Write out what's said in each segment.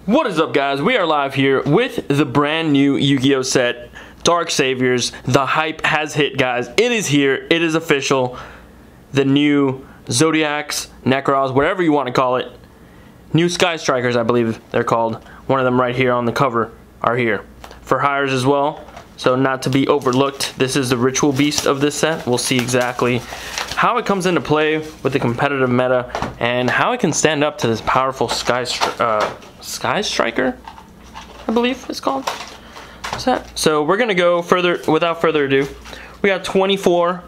What is up, guys? We are live here with the brand new Yu-Gi-Oh set, Dark Saviors. The hype has hit, guys. It is here. It is official. The new Zodiacs, Necros, whatever you want to call it. New Sky Strikers, I believe they're called. One of them right here on the cover are here. For hires as well, so not to be overlooked. This is the Ritual Beast of this set. We'll see exactly how it comes into play with the competitive meta and how it can stand up to this powerful Sky Striker, I believe it's called. Set. So we're gonna go further without further ado. We got 24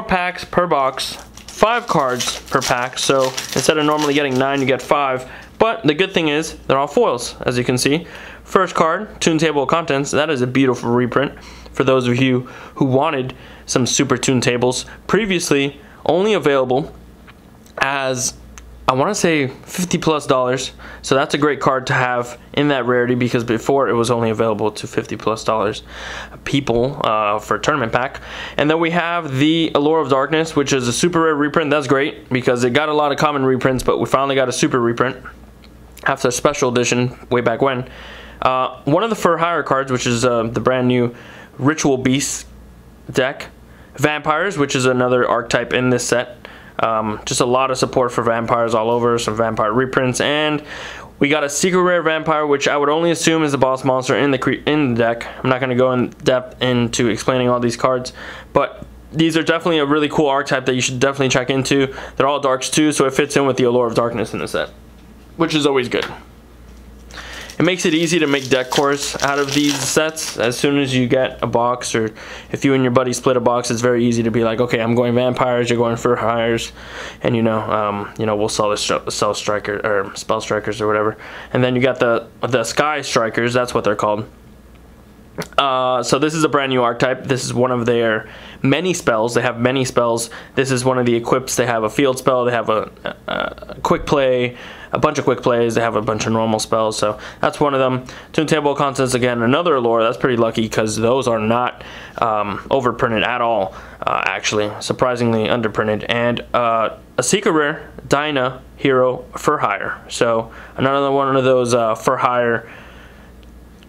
packs per box, 5 cards per pack. So instead of normally getting 9, you get 5. But the good thing is they're all foils, as you can see. First card, Tune Table of Contents. That is a beautiful reprint for those of you who wanted some super tune tables. Previously only available as, I want to say, $50+. So that's a great card to have in that rarity, because before it was only available to $50+ people for tournament pack. And then we have the Allure of Darkness, which is a super rare reprint. That's great because it got a lot of common reprints, but we finally got a super reprint after a special edition way back when. One of the for hire cards, which is the brand new Ritual Beast deck. Vampires, which is another archetype in this set. Just a lot of support for vampires all over, some vampire reprints, and we got a secret rare vampire, which I would only assume is the boss monster in the deck. I'm not going to go in depth into explaining all these cards, but these are definitely a really cool archetype that you should definitely check into. They're all darks too, so it fits in with the Allure of Darkness in the set, which is always good. It makes it easy to make deck cores out of these sets. As soon as you get a box, or if you and your buddy split a box, it's very easy to be like, okay, I'm going vampires, you're going for hires, and we'll sell striker or spell strikers or whatever. And then you got the Sky Strikers. That's what they're called. So this is a brand new archetype. This is one of their many spells. They have many spells. This is one of the equips. They have a field spell. They have a quick play, a bunch of quick plays. They have a bunch of normal spells. So that's one of them. Tune Table of Contents, again, another Allure. That's pretty lucky because those are not overprinted at all. Actually, surprisingly underprinted. And a secret rare Dyna Hero for hire. So another one of those for hire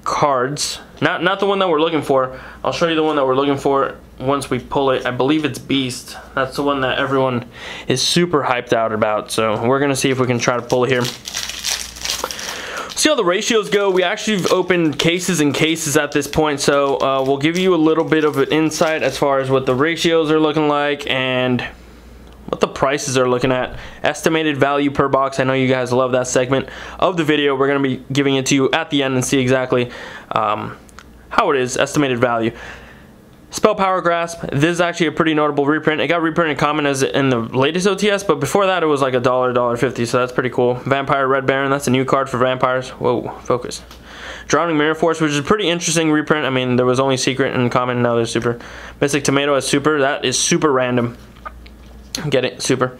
cards. Not the one that we're looking for. I'll show you the one that we're looking for once we pull it. I believe it's Beast. That's the one that everyone is super hyped out about. So we're gonna see if we can try to pull it here. See how the ratios go. We actually have opened cases and cases at this point, so we'll give you a little bit of an insight as far as what the ratios are looking like and what the prices are looking at. Estimated value per box. I know you guys love that segment of the video. We're going to be giving it to you at the end and see exactly how it is, estimated value. Spell Power Grasp. This is actually a pretty notable reprint. It got reprinted common as in the latest OTS, but before that it was like $1, $1.50, so that's pretty cool. Vampire Red Baron. That's a new card for vampires. Whoa, focus. Drowning Mirror Force, which is a pretty interesting reprint. I mean, there was only secret and common, now there's super. Mystic Tomato as super. That is super random. Get it? Super.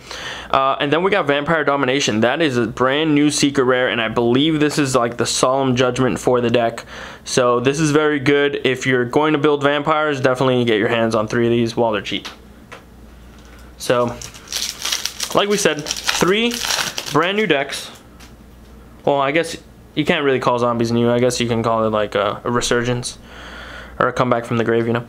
And then we got Vampire Domination. That is a brand new secret rare, and I believe this is like the solemn judgment for the deck. So this is very good. If you're going to build vampires, definitely get your hands on 3 of these while they're cheap. So, like we said, 3 brand new decks. Well, I guess you can't really call zombies new. I guess you can call it like a resurgence. Or a comeback from the grave, you know.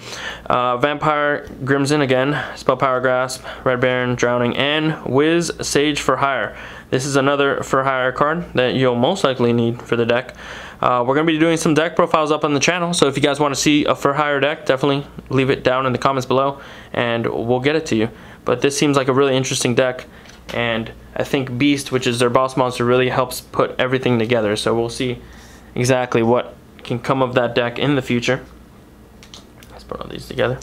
Vampire Crimson again, Spell Power Grasp, Red Baron, Drowning, and Wiz Sage for hire. This is another for hire card that you'll most likely need for the deck. We're going to be doing some deck profiles up on the channel, so if you guys want to see a for hire deck, definitely leave it down in the comments below, and we'll get it to you. But this seems like a really interesting deck, and I think Beast, which is their boss monster, really helps put everything together. So we'll see exactly what can come of that deck in the future. Put all these together.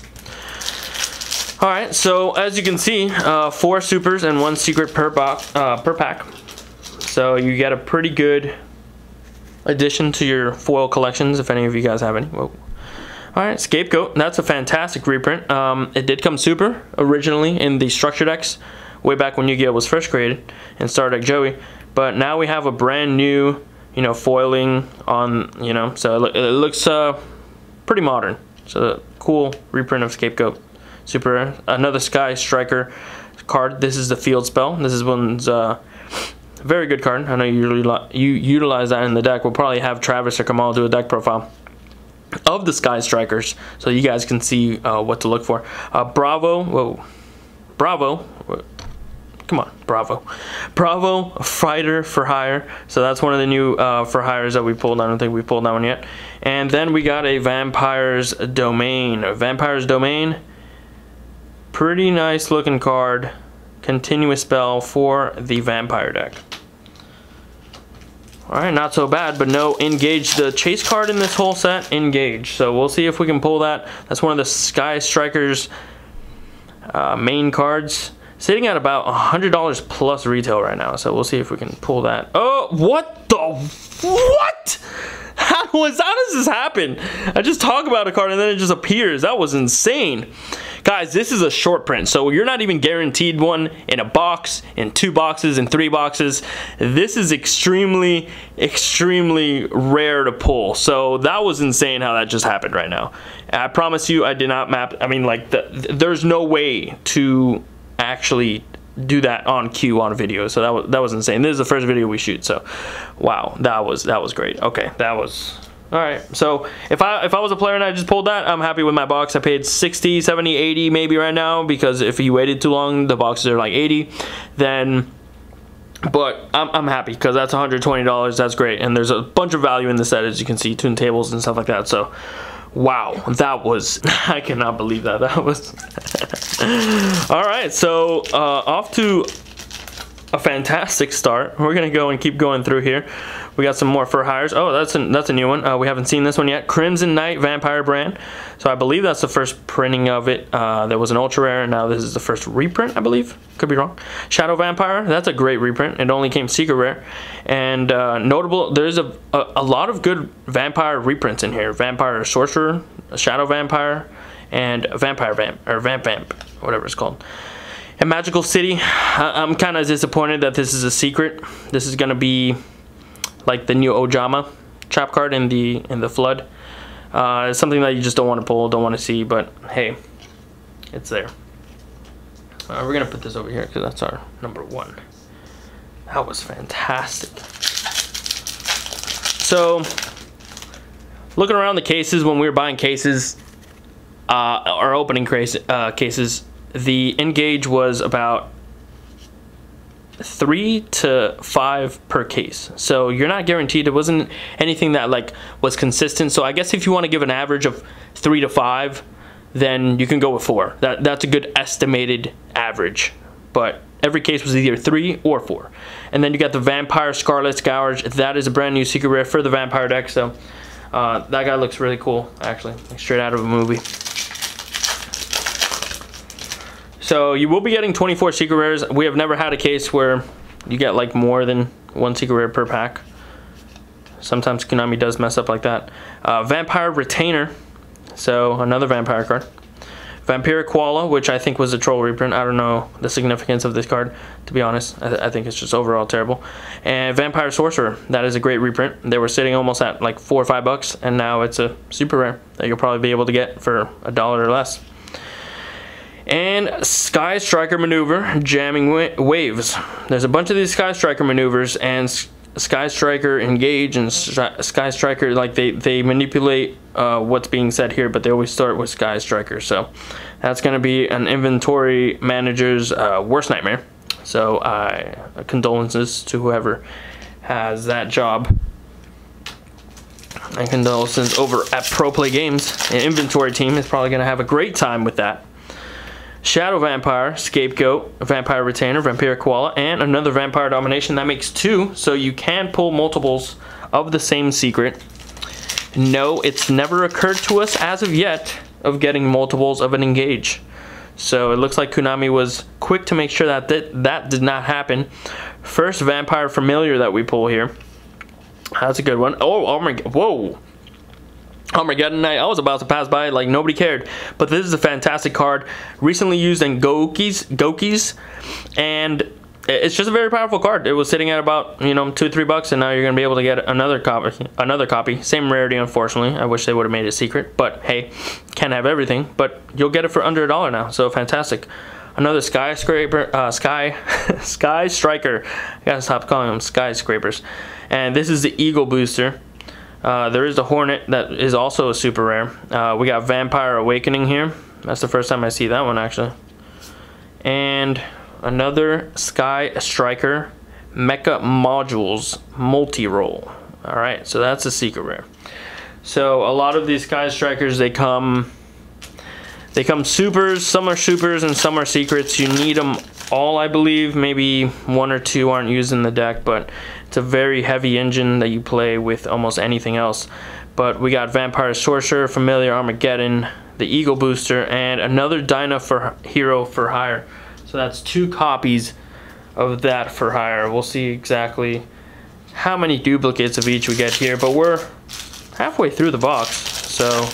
Alright, so as you can see, 4 supers and 1 secret per pack. So you get a pretty good addition to your foil collections, if any of you guys have any. Whoa. Alright, Scapegoat. That's a fantastic reprint. It did come super originally in the structure decks way back when YuGiOh was first created in Star Deck Joey. But now we have a brand new, foiling on, so it looks pretty modern. So cool reprint of Scapegoat. Super. Another Sky Striker card. This is the field spell. This is one's very good card. I know you utilize that in the deck. We'll probably have Travis or Kamal do a deck profile of the Sky Strikers, so you guys can see what to look for. Bravo, come on, Bravo, Fighter for Hire. So that's one of the new for hires that we pulled. I don't think we pulled that one yet. And then we got a Vampire's Domain. Vampire's Domain, pretty nice looking card. Continuous spell for the Vampire deck. Alright, not so bad, but no Engage. The chase card in this whole set, Engage. So we'll see if we can pull that. That's one of the Sky Strikers main cards. Sitting at about $100 plus retail right now. So we'll see if we can pull that. Oh, what the? What? How does this happen? I just talk about a card and then it just appears. That was insane. Guys, this is a short print, so you're not even guaranteed one in a box, in 2 boxes, in 3 boxes. This is extremely, extremely rare to pull. So that was insane how that just happened right now. I promise you, I did not map. I mean, like, there's no way to actually do that on cue on video. So that was insane. This is the first video we shoot. So, wow, that was great. Okay, that was. All right, so if I was a player and I just pulled that, I'm happy with my box. I paid 60, 70, 80 maybe right now, because if you waited too long, the boxes are like 80. Then, but I'm happy because that's $120. That's great, and there's a bunch of value in the set, as you can see, tune tables and stuff like that. So, wow, that was, I cannot believe that. That was. All right, so off to a fantastic start. We're gonna go and keep going through here. We got some more for hires. Oh, that's a new one. We haven't seen this one yet. Crimson Knight Vampire brand. So I believe that's the first printing of it. There was an ultra rare, and now this is the first reprint, I believe. Could be wrong. Shadow Vampire. That's a great reprint. It only came secret rare. And notable, there's a lot of good vampire reprints in here. Vampire Sorcerer, Shadow Vampire, and Vampire Vamp, or Vamp, whatever it's called. And Magical City. I'm kind of disappointed that this is a secret. This is gonna be like the new Ojama trap card in the Flood. It's something that you just don't want to pull, don't want to see, but hey, it's there. We're gonna put this over here because that's our number 1. That was fantastic. So, looking around the cases when we were buying cases, or opening cases, the Engage was about 3 to 5 per case, so you're not guaranteed. It wasn't anything that like was consistent. So I guess if you want to give an average of 3 to 5, then you can go with 4. That's a good estimated average, but every case was either 3 or 4. And then you got the Vampire Scarlet Scourge. That is a brand new secret rare for the Vampire deck. So that guy looks really cool, actually, like straight out of a movie. So you will be getting 24 secret rares. We have never had a case where you get like more than 1 secret rare per pack. Sometimes Konami does mess up like that. Vampire Retainer, so another vampire card. Vampiric Koala, which I think was a troll reprint. I don't know the significance of this card, to be honest. I think it's just overall terrible. And Vampire Sorcerer, that is a great reprint. They were sitting almost at like $4 or $5, and now it's a super rare that you'll probably be able to get for $1 or less. And Sky Striker Maneuver, Jamming Waves. There's a bunch of these Sky Striker maneuvers, and Sky Striker Engage and Sky Striker, like they manipulate what's being said here, but they always start with Sky Striker. So that's going to be an inventory manager's worst nightmare. So condolences to whoever has that job. And condolences over at Pro Play Games. The inventory team is probably going to have a great time with that. Shadow Vampire, Scapegoat, Vampire Retainer, Vampiric Koala, and another Vampire Domination. That makes 2, so you can pull multiples of the same secret. No, it's never occurred to us as of yet of getting multiples of an Engage. So it looks like Konami was quick to make sure that that did not happen. First Vampire Familiar that we pull here. That's a good one. Oh my god, whoa. Armageddon Knight, I was about to pass by like nobody cared, but this is a fantastic card, recently used in Gokis, and it's just a very powerful card. It was sitting at about, you know, $2 or $3, and now you're gonna be able to get another copy. Same rarity, unfortunately. I wish they would have made it secret, but hey, can't have everything. But you'll get it for under $1 now, so fantastic. Another skyscraper, Sky Striker. I gotta stop calling them skyscrapers. And this is the Eagle booster. There is the Hornet that is also a super rare. We got Vampire Awakening here. That's the first time I see that one actually. And another Sky Striker Mecha Modules multi-roll. Alright, so that's a secret rare. So a lot of these Sky Strikers, they come supers. Some are supers and some are secrets. You need them all, I believe. Maybe one or two aren't used in the deck, but it's a very heavy engine that you play with almost anything else. But we got Vampire Sorcerer, Familiar Armageddon, the Eagle booster, and another Dyna for Hero for Hire. So that's 2 copies of that for hire. We'll see exactly how many duplicates of each we get here, but we're halfway through the box, so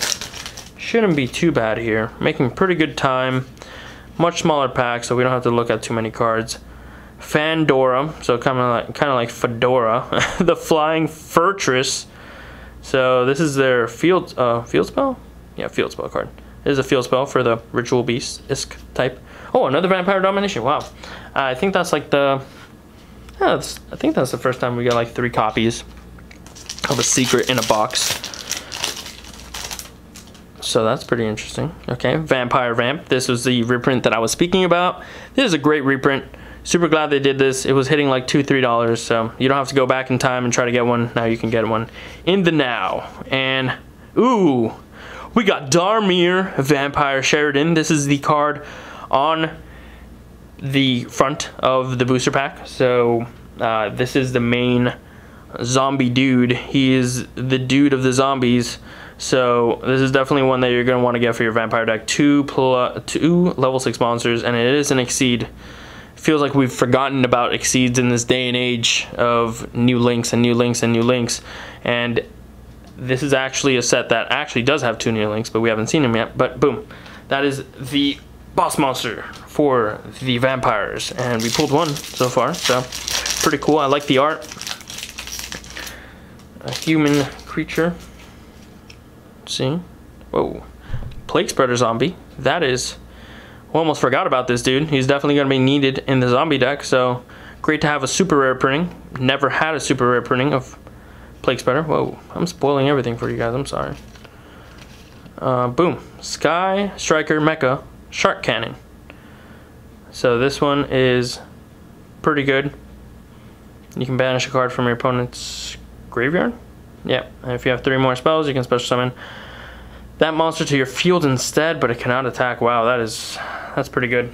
shouldn't be too bad here. Making pretty good time. Much smaller pack, so we don't have to look at too many cards. Fandora, so kind of like Fedora. The Flying Fortress. So this is their field spell? Yeah, field spell card. This is a field spell for the Ritual Beast-esque type. Oh, another Vampire Domination. Wow. I think that's like the... Yeah, I think that's the first time we got like 3 copies of a secret in a box. So that's pretty interesting. Okay, Vampire Vamp. This was the reprint that I was speaking about. This is a great reprint. Super glad they did this. It was hitting like $2-3, so you don't have to go back in time and try to get one. Now you can get one in the now. And, ooh, we got Darmir Vampire Sheridan. This is the card on the front of the booster pack. So this is the main zombie dude. He is the dude of the zombies. So this is definitely one that you're going to want to get for your vampire deck. 2 level 6 monsters, and it is an Exceed. Feels like we've forgotten about Exceeds in this day and age of new links and new links and new links. And this is actually a set that actually does have 2 new links, but we haven't seen them yet. But boom, that is the boss monster for the vampires, and we pulled one so far, so pretty cool. I like the art. A human creature. Let's see. Whoa. Plague Spreader zombie. That is... We almost forgot about this dude. He's definitely going to be needed in the zombie deck, so great to have a super rare printing. Never had a super rare printing of Plague Spreader. Whoa. I'm spoiling everything for you guys. I'm sorry. Boom. Sky Striker Mecha Shark Cannon. So this one is pretty good. You can banish a card from your opponent's graveyard. Yeah, and if you have 3 more spells, you can special summon that monster to your field instead, but it cannot attack. Wow, that's pretty good.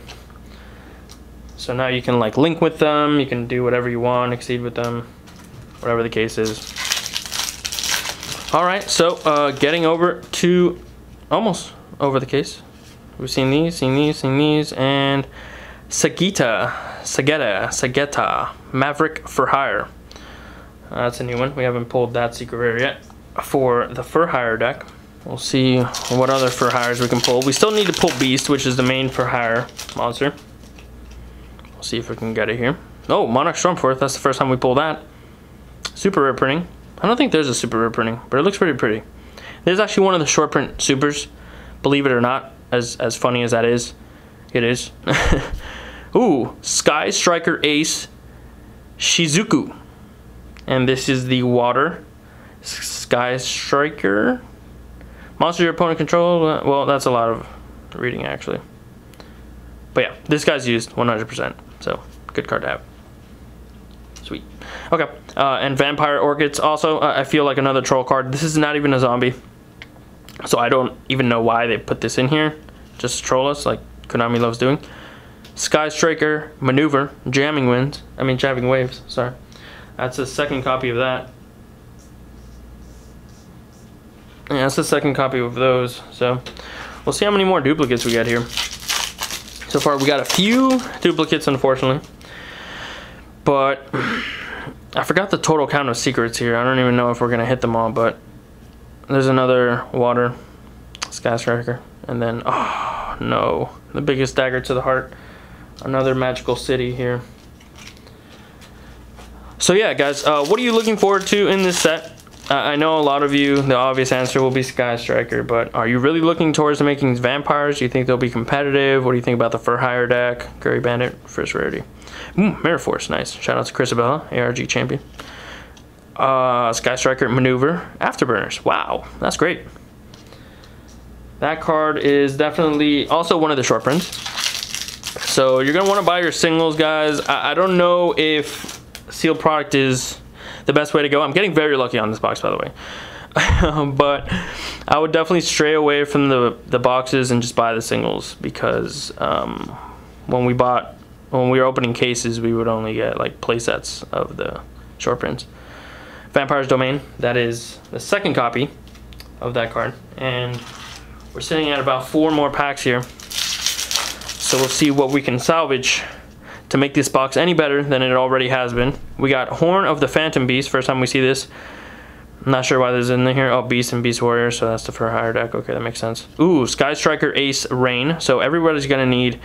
So now you can like link with them, you can do whatever you want, exceed with them, whatever the case is. All right, so getting over to almost over the case. We've seen these, and Sagetta, Maverick for Hire. That's a new one. We haven't pulled that secret rare yet for the for hire deck. We'll see what other for hires we can pull. We still need to pull Beast, which is the main for hire monster. We'll see if we can get it here. Oh, Monarch Stormforth. That's the first time we pull that. Super rare printing. I don't think there's a super rare printing, but it looks pretty pretty. There's actually one of the short print supers, believe it or not, as funny as that is. It is. Ooh, Sky Striker Ace Shizuku. And this is the water Sky Striker. Monster your opponent control. Well, that's a lot of reading actually. But yeah, this guy's used 100%. So good card to have. Sweet. Okay. And Vampire Orchids also. I feel like another troll card. This is not even a zombie, so I don't even know why they put this in here. Just to troll us, like Konami loves doing. Sky Striker Maneuver Jamming Waves. Sorry. That's the second copy of that. Yeah, that's the second copy of those. So we'll see how many more duplicates we got here. So far we got a few duplicates, unfortunately. But I forgot the total count of secrets here. I don't even know if we're gonna hit them all, but there's another water Sky Striker. And then, oh no, the biggest dagger to the heart. Another magical city here. So yeah, guys, what are you looking forward to in this set? I know a lot of you, the obvious answer will be Sky Striker, but are you really looking towards making vampires? Do you think they'll be competitive? What do you think about the For Hire deck? Curry Bandit, first rarity. Mirror Force, nice. Shout out to Chrisabella, ARG champion. Sky Striker Maneuver, Afterburners. Wow, that's great. That card is definitely also one of the short prints. So you're going to want to buy your singles, guys. I don't know if sealed product is the best way to go. I'm getting very lucky on this box, by the way. But I would definitely stray away from the boxes and just buy the singles, because when we were opening cases, we would only get like play sets of the short prints. Vampire's Domain, that is the second copy of that card, and we're sitting at about 4 more packs here, so we'll see what we can salvage to make this box any better than it already has been. We got Horn of the Phantom Beast, first time we see this. I'm not sure why this is in here. Oh, Beast and Beast Warrior, so that's the For Hire deck. Okay, that makes sense. Ooh, Sky Striker Ace Rain. So everybody's gonna need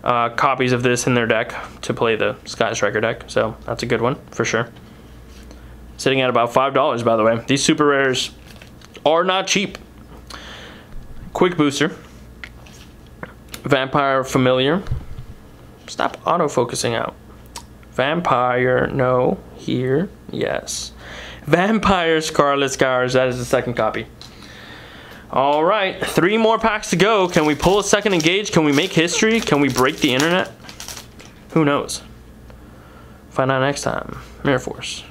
copies of this in their deck to play the Sky Striker deck, so that's a good one for sure. Sitting at about $5, by the way. These super rares are not cheap. Quick Booster. Vampire Familiar. Stop auto-focusing out. Vampire, no. Here, yes. Vampire Scarlet Scars, that is the second copy. All right, 3 more packs to go. Can we pull a second engage? Can we make history? Can we break the internet? Who knows? Find out next time. Mirror Force.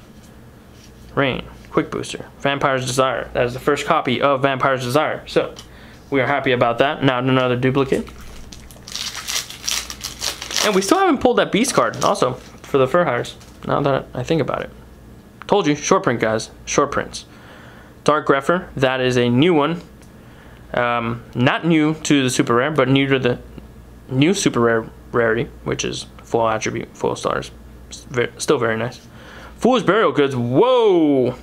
Rain. Quick Booster. Vampire's Desire. That is the first copy of Vampire's Desire. So, we are happy about that. Now another duplicate. And we still haven't pulled that Beast card, also, for the For Hires, now that I think about it. Told you, short print, guys. Short prints. Dark Grepher, that is a new one. Not new to the super rare, but new to the new super rare rarity, which is full attribute, full stars. Still very nice. Foolish Burial Goods, whoa!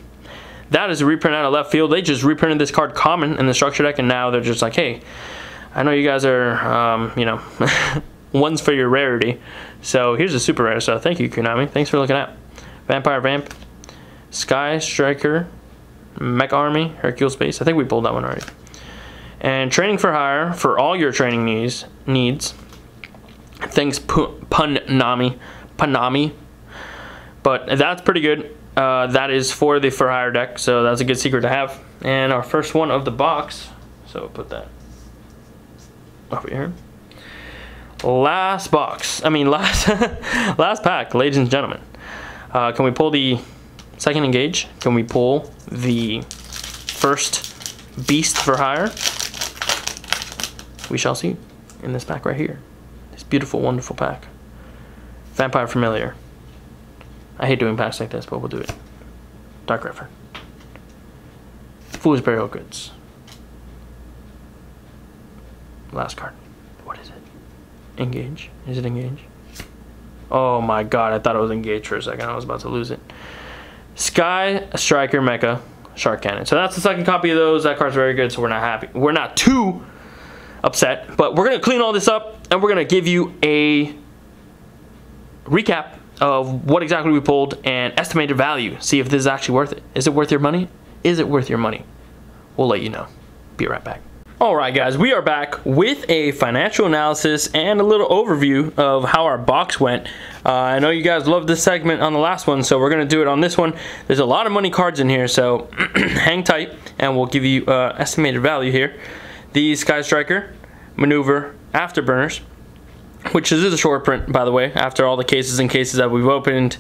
That is a reprint out of left field. They just reprinted this card common in the structure deck, and now they're just like, hey, I know you guys are, you know, one's for your rarity. So here's a super rare, so thank you, Konami. Thanks for looking at. Vampire Vamp, Sky Striker, Mech Army, Hercule Space. I think we pulled that one already. And Training for Hire for all your training needs. Thanks, Panami. But that's pretty good. That is for the For Hire deck, so that's a good secret to have. And our first one of the box, so we'll put that over here. Last box, last pack, ladies and gentlemen. Can we pull the second engage? Can we pull the first Beast For Hire? We shall see in this pack right here. This beautiful, wonderful pack. Vampire Familiar. I hate doing packs like this, but we'll do it. Dark Grepher. Foolish Burial Goods. Last card. What is it? Engage. Is it Engage? Oh my god, I thought it was Engage for a second. I was about to lose it. Sky Striker Mecha Shark Cannon. So that's the second copy of those. That card's very good, so we're not happy. We're not too upset, but we're going to clean all this up, and we're going to give you a recap of what exactly we pulled and estimated value. See if this is actually worth it. Is it worth your money? Is it worth your money? We'll let you know. Be right back. Alright guys, we are back with a financial analysis and a little overview of how our box went. I know you guys loved this segment on the last one, so we're going to do it on this one. There's a lot of money cards in here, so hang tight and we'll give you estimated value here. The Sky Striker, Maneuver, Afterburners, which is a short print, by the way, after all the cases and cases that we've opened.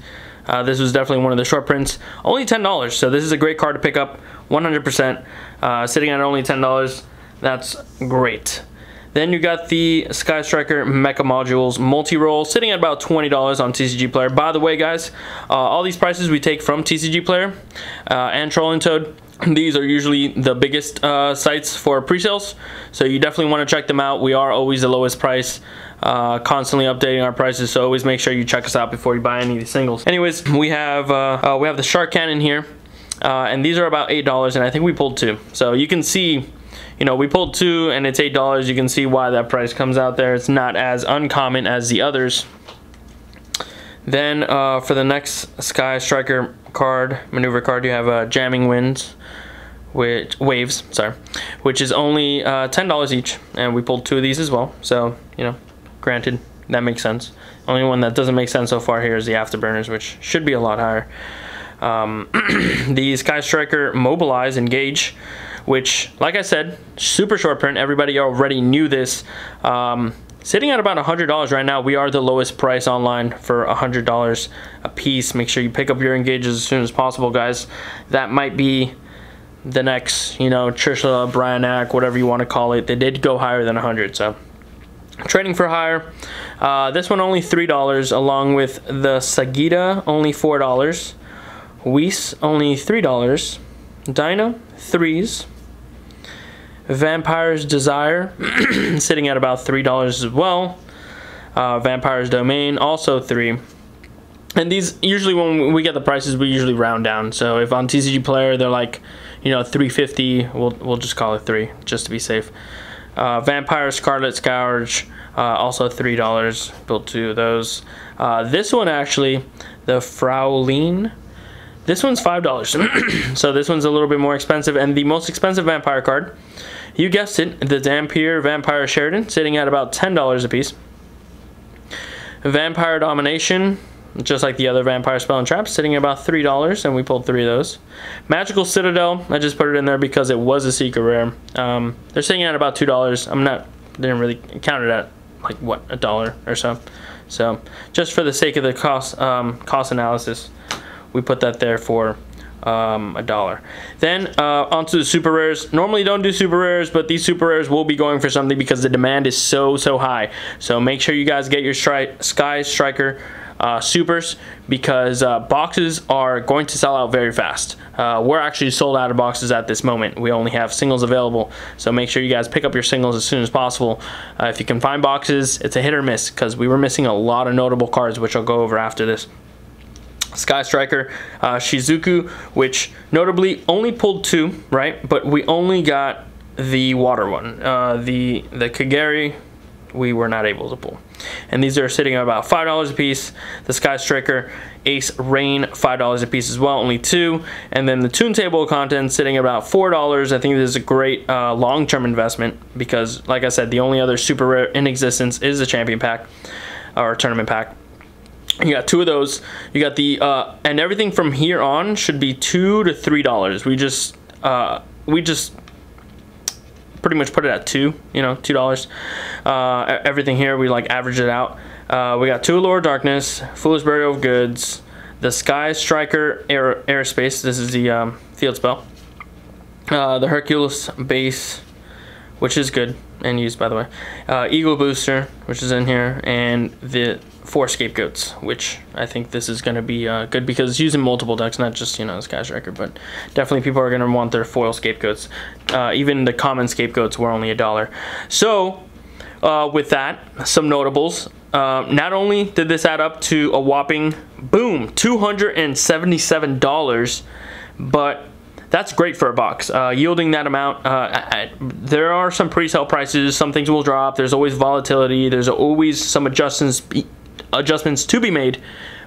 This was definitely one of the short prints. Only $10, so this is a great card to pick up, 100%. Sitting at only $10. That's great. Then you got the Sky Striker Mecha Modules Multi-Roll, sitting at about $20 on TCG Player. By the way, guys, all these prices we take from TCG Player and Trolling Toad. These are usually the biggest sites for pre-sales, so you definitely want to check them out. We are always the lowest price, constantly updating our prices, so always make sure you check us out before you buy any of these singles. Anyways, we have the Shark Cannon here, and these are about $8, and I think we pulled 2. So you can see, you know, we pulled 2 and it's $8. You can see why that price comes out there. It's not as uncommon as the others. Then for the next Sky Striker card, maneuver card, you have Jamming Winds, Waves, sorry, which is only $10 each, and we pulled 2 of these as well. So, you know, granted, that makes sense. Only one that doesn't make sense so far here is the Afterburners, which should be a lot higher. The Sky Striker Mobilize, Engage, which, like I said, super short print. Everybody already knew this. Sitting at about $100 right now. We are the lowest price online for $100 a piece. Make sure you pick up your engages as soon as possible, guys. That might be the next, you know, Trisha, Bryanak, whatever you want to call it. They did go higher than 100, so trading for higher. This one only $3, along with the Sagita only $4, Whis only $3, Dino 3s, Vampire's Desire sitting at about $3 as well. Vampire's Domain also 3. And these, usually when we get the prices, we usually round down. So if on TCG Player they're like, you know, $3.50, we'll just call it 3 just to be safe. Vampire Scarlet Scourge, also $3. Built 2 of those. This one actually, the Fraulein, this one's $5. So this one's a little bit more expensive, and the most expensive vampire card, you guessed it, the Dampier Vampire Sheridan, sitting at about $10 a piece. Vampire Domination, just like the other Vampire Spell and Trap, sitting at about $3, and we pulled 3 of those. Magical Citadel, I just put it in there because it was a secret rare. They're sitting at about $2. Didn't really count it at like what, $1 or so. So just for the sake of the cost analysis, we put that there for $1. Then onto the super rares. Normally don't do super rares, but these super rares will be going for something because the demand is so high. So make sure you guys get your Sky Striker supers, because boxes are going to sell out very fast. We're actually sold out of boxes at this moment. We only have singles available, so make sure you guys pick up your singles as soon as possible. If you can find boxes, it's a hit or miss, because we were missing a lot of notable cards, which I'll go over after this. Sky Striker Shizuku, which notably only pulled 2, right? But we only got the water one. The Kagari we were not able to pull. And these are sitting at about $5 a piece. The Sky Striker Ace Rain, $5 a piece as well, only 2. And then the Toon Table of Contents sitting at about $4. I think this is a great long-term investment because, like I said, the only other super rare in existence is the Champion Pack or Tournament Pack. You got 2 of those. You got the and everything from here on should be $2 to $3. We just pretty much put it at 2, you know, $2. Everything here we like average it out. We got 2 Allure of Darkness, Foolish Burial of Goods, the Sky Striker Airspace. This is the field spell. The Hercules base, which is good and used, by the way. Eagle Booster, which is in here, and the 4 Scapegoats, which I think this is going to be good because it's using multiple decks, not just, you know, Sky Striker, but definitely people are going to want their foil Scapegoats. Even the common Scapegoats were only $1. So with that, some notables. Not only did this add up to a whopping, boom, $277, but that's great for a box. Yielding that amount, there are some pre-sale prices, some things will drop, there's always volatility, there's always some adjustments to be made,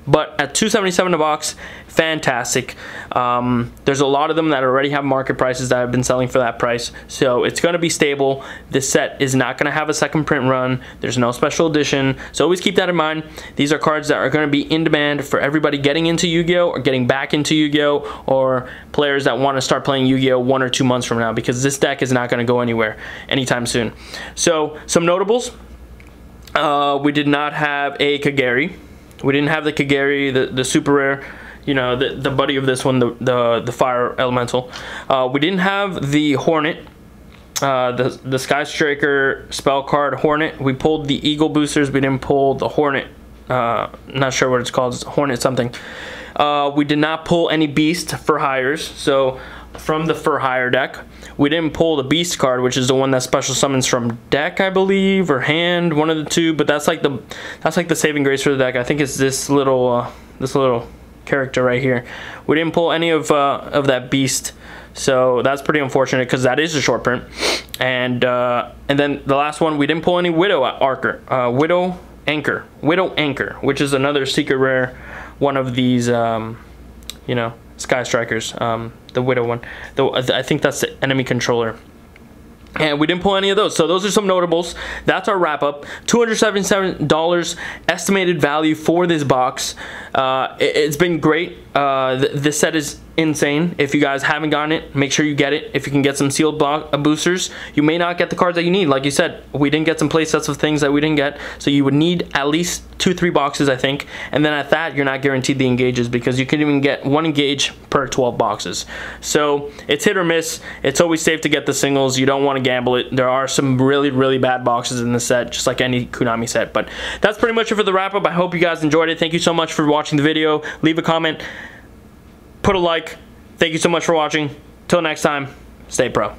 but at $277 a box, fantastic. There's a lot of them that already have market prices that have been selling for that price, so it's going to be stable. This set is not going to have a second print run. There's no special edition, so always keep that in mind. These are cards that are going to be in demand for everybody getting into Yu-Gi-Oh or getting back into Yu-Gi-Oh, or players that want to start playing Yu-Gi-Oh 1 or 2 months from now, because this deck is not going to go anywhere anytime soon. So some notables. We did not have a Kagari. We didn't have the Kagari, the super rare, you know, the buddy of this one, the fire elemental. We didn't have the Hornet, the Sky Striker spell card Hornet. We pulled the Eagle boosters. We didn't pull the Hornet. Not sure what it's called. It's Hornet something. We did not pull any Beast for hires. So from the for hire deck, we didn't pull the Beast card, which is the one that special summons from deck, I believe, or hand, one of the two. But that's like the saving grace for the deck. I think it's this little character right here. We didn't pull any of that Beast, so that's pretty unfortunate because that is a short print. And then the last one, we didn't pull any Widow Archer. Widow Widow Anchor, which is another secret rare, one of these, you know, Sky Strikers, the Widow one. I think that's the enemy controller. And we didn't pull any of those. So those are some notables. That's our wrap up. $277 estimated value for this box. It's been great. This set is insane. If you guys haven't gotten it, make sure you get it. If you can get some sealed boosters, you may not get the cards that you need. Like you said, we didn't get some play sets of things that we didn't get. So you would need at least 2-3 boxes, I think. And then at that, you're not guaranteed the engages because you can even get 1 engage per 12 boxes. So it's hit or miss. It's always safe to get the singles. You don't want to gamble it. There are some really, really bad boxes in the set, just like any Konami set. But that's pretty much it for the wrap up. I hope you guys enjoyed it. Thank you so much for watching the video. Leave a comment. Put a like. Thank you so much for watching. Till next time, stay pro.